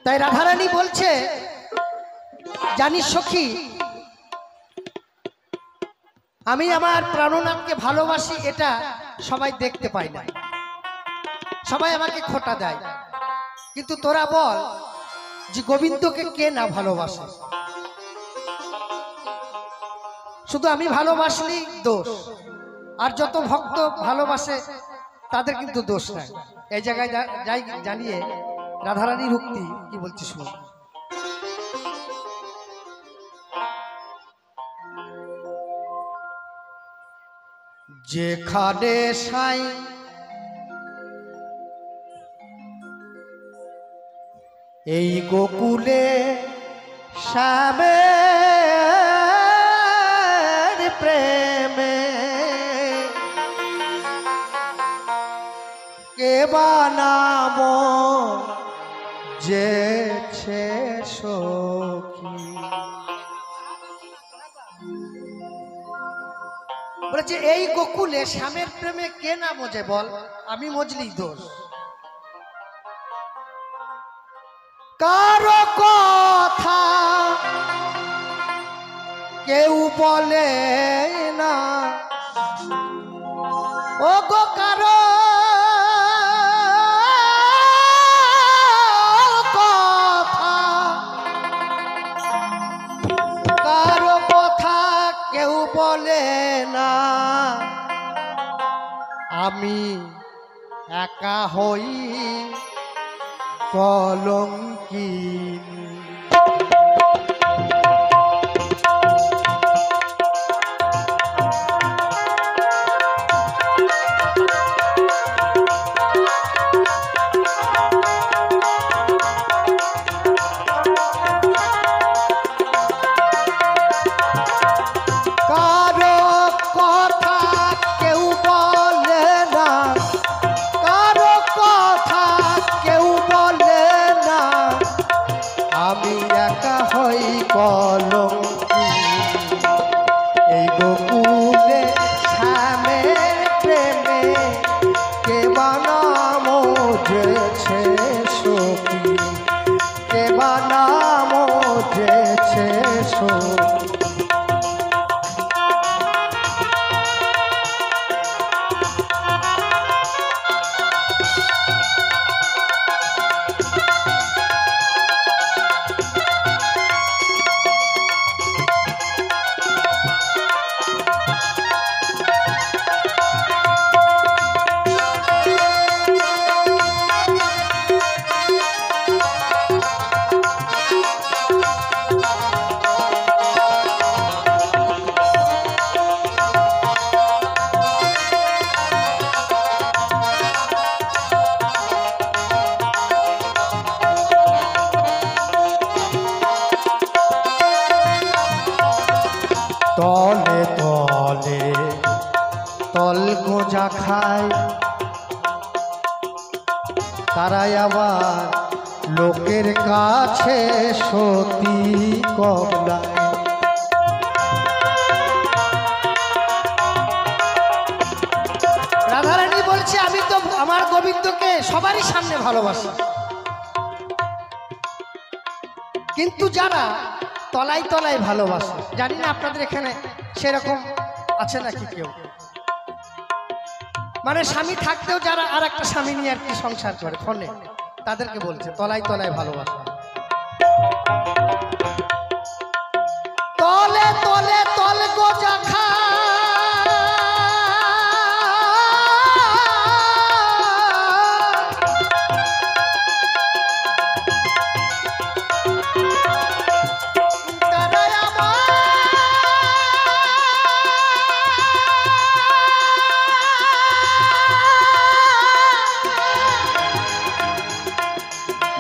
তাই রাধারানী বলছে, জানিস সখী, আমি আমার প্রাণনাথকে ভালোবাসি, এটা সবাই দেখতে পায় না, সবাই আমাকে খোঁটা দেয়, কিন্তু তোরা বল যে গোবিন্দকে কে না ভালোবাসে? শুধু আমি ভালোবাসলি দোষ, আর যত ভক্ত ভালোবাসে তাদের কিন্তু দোষ নাই। এই জায়গায় যাই জানিয়ে রাধারানীর উক্তি কি বলছি শুনুন। যেখানে সাই এই গোকুলে শ্যামের প্রেমে কে বানাম যেছে সখী। বলেছে এই গোকুলে শ্যামের প্রেমে কে না মজে বল? আমি মজলি দোষ। কারো কথা কেউ বলে না, ও গো কারো কথা, কারো কথা কেউ বলে না, আমি একা হই কলঙ্কিনী। এই গোকুলে শ্যামের প্রেমে কে বানাম যেছে সখী, কে বানাম যেছে সখী। তলে তলে তল গোজা খায়, তারাই আবার লোকের কাছে সতী কবলায়। রাধারানী বলছে, আমি তো আমার গোবিন্দকে সবারই সামনে ভালোবাসি, কিন্তু যারা তলায় তলায় ভালোবাসে, জানি না আপনাদের এখানে সেরকম আছে নাকি কেউ, মানে স্বামী থাকতেও যারা আর একটা স্বামী নিয়ে আর কি সংসার করে ফোনে, তাদেরকে বলছে তলায় তলায় ভালোবাসা। তলে তলে তল গোজা খা,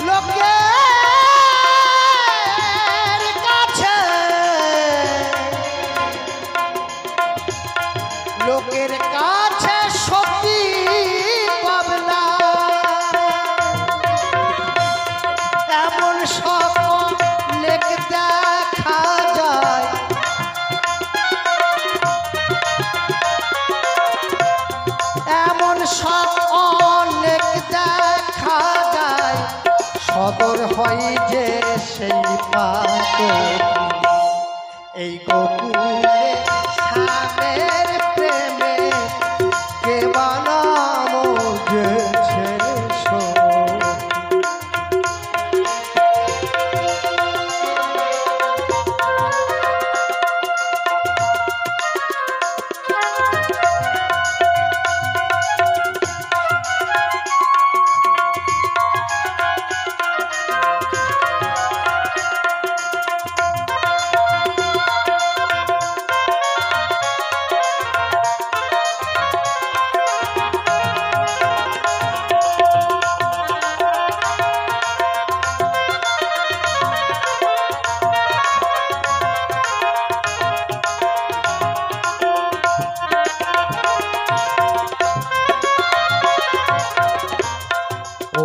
লোকের সদর হয় যে সেই পাগল এই গোকুলে স্বামীর প্রেমে কে বানামো যেছে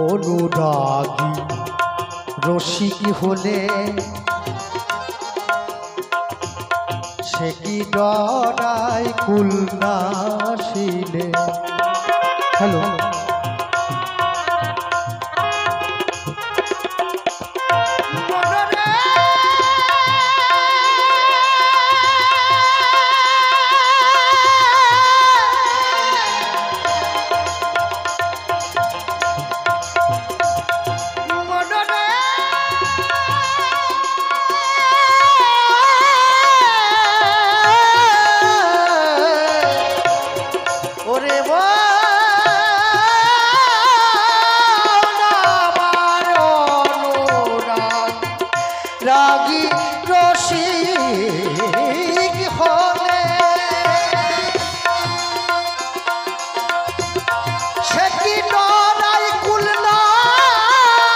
অনুরাগী রসিক হলে সে কি ডরায় কুল নাশিলে। হ্যালো রাগী রসিক হলে সে কি ডরায় কুল নাশিলে।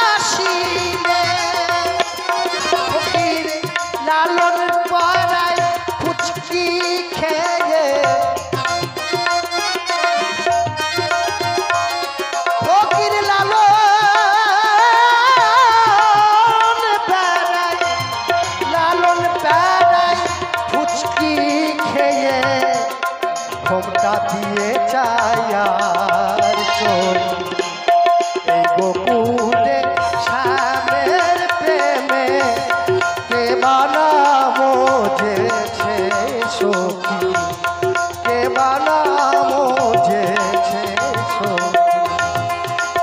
ফকির লালন পাড়ায় ফুচকি খেয়ে ফকির ঘোমটা দিয়ে চায়ার চোখ এই গোকুলে স্বামীর প্রেমে কে বানামো যেছে সখী কে বানামো যেছে সখী।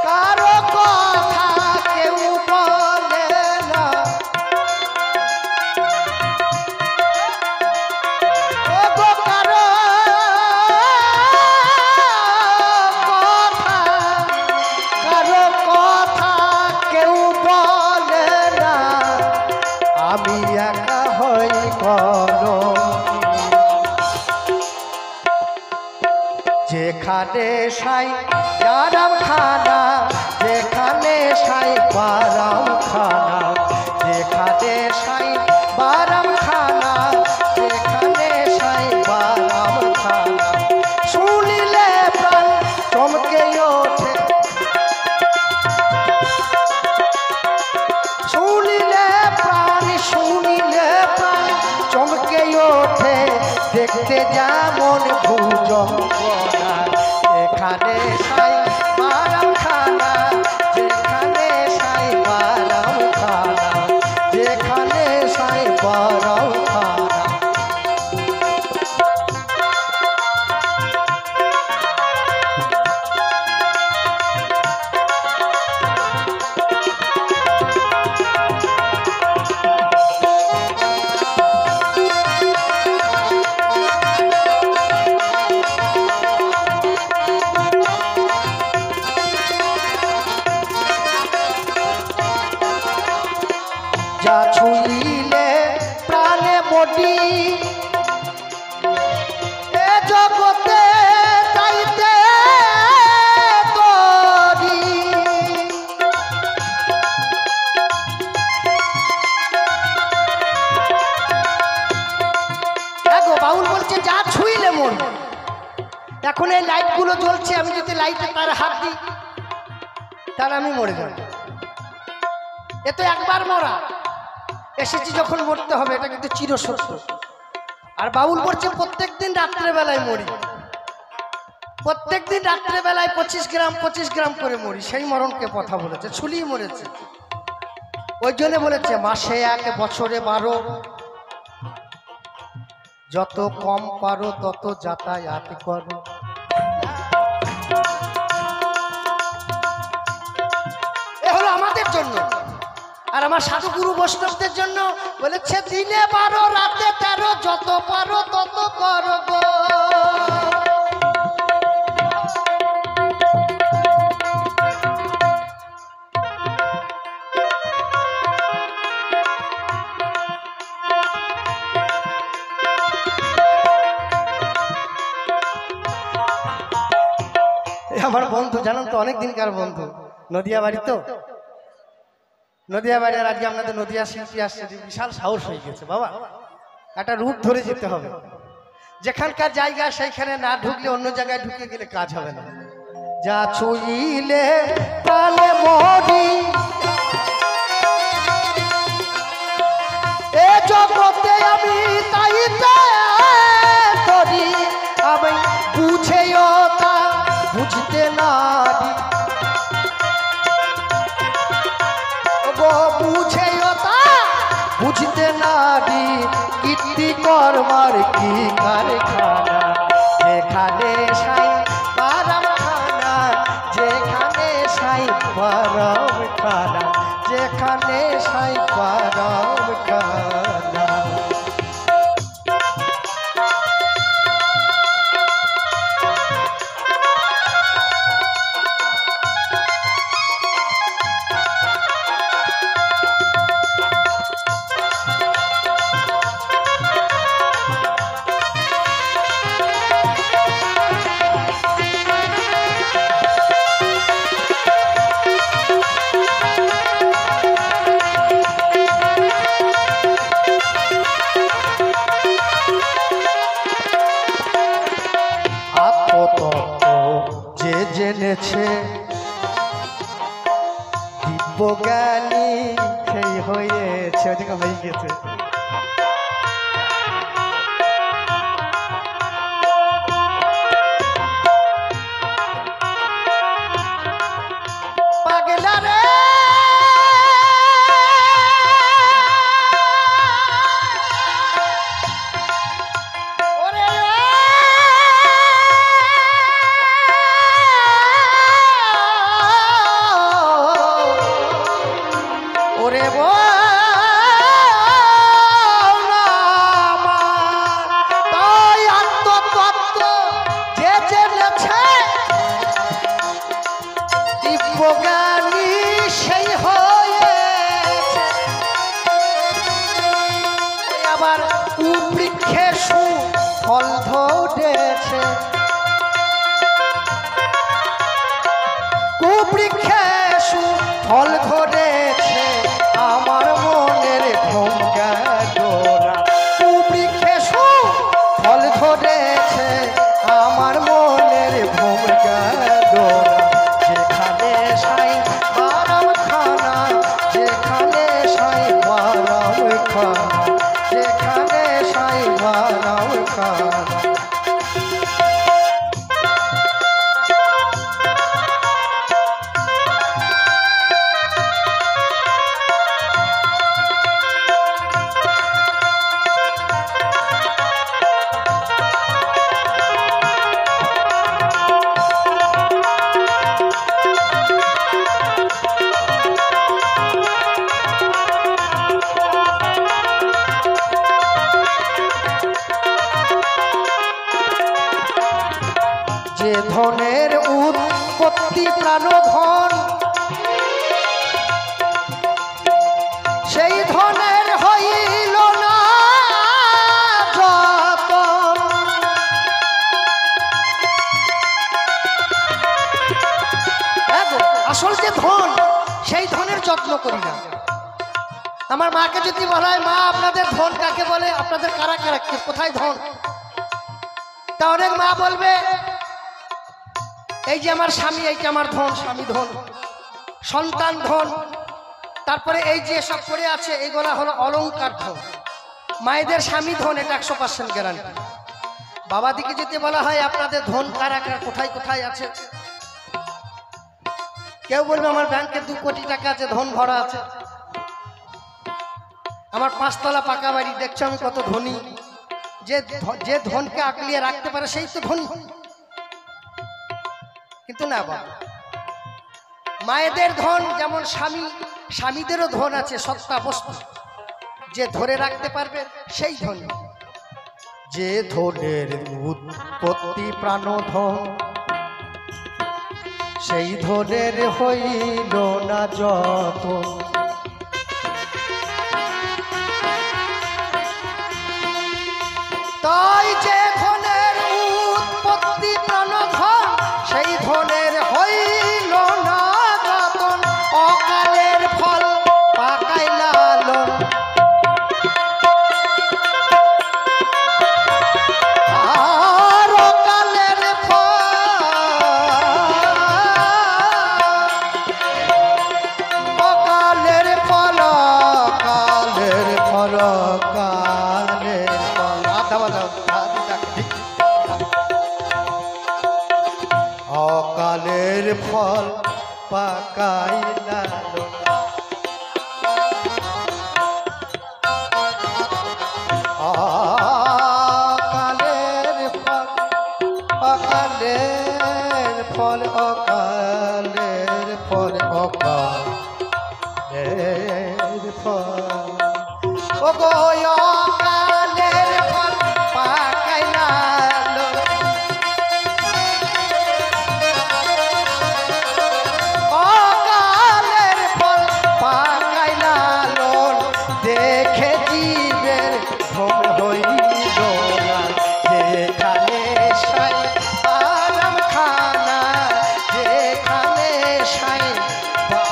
কারো কথা কেউ বলে না আমি একা হই করো যেখানে সাই আরাম খানা যেখানে সাই বারাম খানা যেখানে সাই বারাম খানা যেখানে সাই বারাম খানা শুনিলে প্রাণ চমকে ওঠে শুনিলে প্রাণ চমকে ওঠে দেখতে যেমন ভুজঙ্গনা এখানে সাই বারাম খানা যেখানে সাই বারাম খানা যেখানে সাই বারাম খানা। যা ছুঁইলে প্রাণে মটি এ জগতে তাইতে তরি দেখো বাউল বলছে যা ছুঁইলে মরবে। এখন এই লাইটগুলো জ্বলছে আমি যদি লাইটে তার হাত দিই তাহলে আমি মরে যাব। এ তো একবার মরা এসেছি যখন মরতে হবে এটা কিন্তু চিরসত্য। আর বাউল বলছে প্রত্যেকদিন রাত্রেবেলায় মরি প্রত্যেকদিন রাত্রেবেলায় 25 গ্রাম করে মরি সেই মরণকে কথা বলেছে ছুলি মরেছে ওই জন্য বলেছে মাসে 1 বছরে 12, যত কম পারো তত যাতায়াত করো। এ হলো আমাদের জন্য। আর আমার সাধু গুরু বৈষ্ণবদের জন্য বলেছে দিনে 12 রাতে 13, যত পারো তত করো গো। আমার বন্ধু জানেন তো, অনেক দিনকার বন্ধু, নদিয়া বাড়ি তো, নদিয়া বাড়ি। আর আজকে আপনাদের নদিয়া শিল্পী আসছে, বিশাল সাহস হয়ে গেছে বাবা। একটা রুট ধরে যেতে হবে, যেখানকার জায়গা সেইখানে না ঢুকলে অন্য জায়গায় ঢুকে গেলে কাজ হবে না। যা ছুইলে তালে মরি এ জগতে আমি তাইতে ধরি, আমি বুঝেও তা বুঝতে নারি গো, বুঝেও তা বুঝতে নারি। কীর্তি কর্মার কি কারখানা, যেখানে সাই পারাম খানা, যেখানে সাই পারাম খানা, যেখানে সাই পারাম খানা। জেনেছে দিব্যজ্ঞানী সেই হয়েছে, ওদিকে হয়ে গেছে। পাগলা রে ফল ধরেছে, কুবৃক্ষে ফল ধরেছে, আমার মনের ঘুম গেল না। কুবৃক্ষে ফল ধরেছে, আমার মনের ঘুম গেল না। যেখানে সাই বারাম খানা, যেখানে সাই বারাম খানা, যেখানে সাই বারাম খানা। যে ধনের উৎপত্তি প্রাণধন, সেই ধনের হইল না যতন। আসল যে ধন, সেই ধনের যত্ন করি না। আমার মাকে যদি বলা হয়, মা আপনাদের ধন কাকে বলে, আপনাদের কারা কারা, কোথায় ধন, তা অনেক মা বলবে এই যে আমার স্বামী, এইটা আমার ধন, স্বামী ধন, সন্তান ধন, তারপরে এই যে সব পড়ে আছে এগুলা হলো অলংকার ধন। মায়েদের স্বামী ধন, এটা 100% গ্যারান্টি। বাবা দিকে যদি বলা হয় আপনাদের ধন কারা কারা, কোথায় কোথায় আছে, কেউ বলবে আমার ব্যাংকে 2 কোটি টাকা আছে, ধন ভরা আছে। আমার 5 তলা পাকা বাড়ি, দেখছো আমি কত ধনী। যে ধনকে আঁকলিয়ে রাখতে পারে সেই তো ধনী। কিন্তু না বাবা, মায়েদের ধন যেমন স্বামীদেরও ধন আছে, সত্তা বস্তু, যে ধরে রাখতে পারবে সেই ধন। যে ধনের উৎপত্তি প্রাণধন, সেই ধনের হইল না যতন। তাই যে ধনের উৎপত্তি প্রাণধন, সেই ধনের হইল না যতন। অকালের ফল পাকায় লালন, আর অকালের অকালের ফল অকালের ফল অকালের ফল। অকালের ফল পাকাই লালন। অকালের ফল অকালের ফল অকালের ফল অকালের ফল। ও গো অকালের ফল পাকাই লালন, অকালের ফল পাকাই লালন। দেখে জীবের ভ্রম হইল না, যেখানে সাই আরাম খানা, যেখানে সাই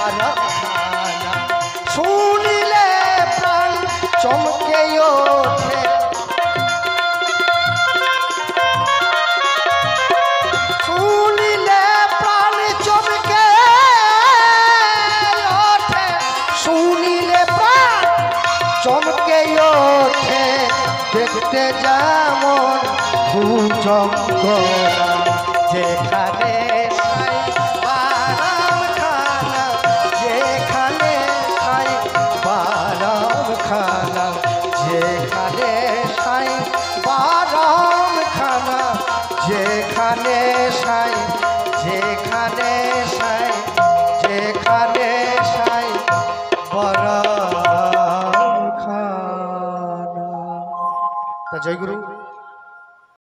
আরাম খানা। শুনিলে প্রাণ চমকে ওঠে, শুনিলে প্রাণ চমকে ওঠে, শুনিলে প্রাণ চমকে ওঠে। দেখতে যেমন ভুজঙ্গরা, যেখানে সাই আরাম খানা, যেখানে সাই আরাম খানা, যেখানে সাই আরাম খানা, যেখানে সাই, যেখানে সাই